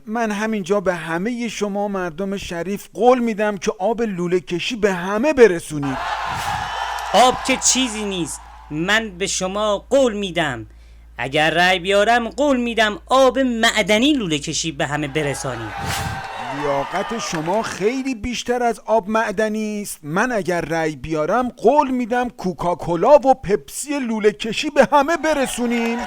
من همینجا به همه شما مردم شریف قول میدم که آب لوله کشی به همه برسونید. آب که چیزی نیست، من به شما قول میدم اگر رأی بیارم قول میدم آب معدنی لوله کشی به همه برسانید. لیاقت شما خیلی بیشتر از آب معدنی است. من اگر رأی بیارم قول میدم کوکاکولا و پپسی لوله کشی به همه برسونیم.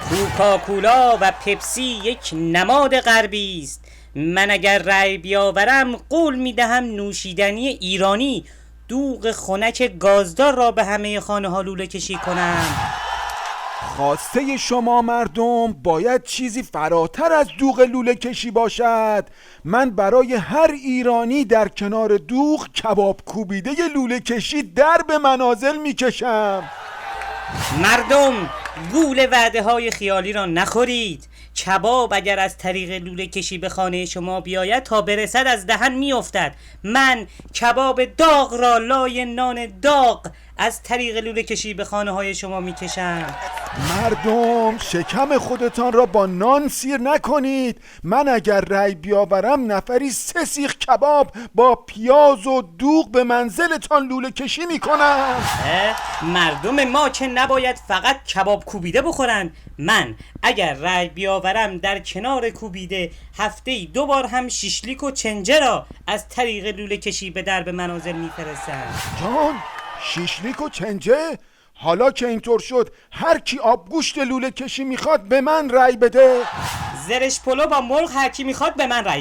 کوکاکولا و پپسی یک نماد غربی است. من اگر رأی بیاورم قول میدهم نوشیدنی ایرانی دوغ خنک گازدار را به همه خانه ها لوله کشی کنم. خواسته شما مردم باید چیزی فراتر از دوغ لوله کشی باشد. من برای هر ایرانی در کنار دوغ کباب کوبیده لوله کشی در به منازل میکشم. مردم گول وعده های خیالی را نخورید. کباب اگر از طریق لوله کشی به خانه شما بیاید تا برسد از دهن میافتد. من کباب داغ را لای نان داغ از طریق لوله کشی به خانه های شما میکشم. مردم شکم خودتان را با نان سیر نکنید. من اگر رأی بیاورم نفری 3 سیخ کباب با پیاز و دوغ به منزلتان لوله کشی میکنم. مردم ما که نباید فقط کباب کوبیده بخورند. من اگر رأی بیاورم در کنار کوبیده هفته‌ای 2 بار هم شیشلیک و چنجه را از طریق لوله کشی به درب منازل میفرستم. جان، شیشلیک و چنجه؟ حالا که اینطور شد هر کی آبگوشت لوله کشی میخواد به من رأی بده. زرش پلو با مرغ هر کی میخواد به من رأی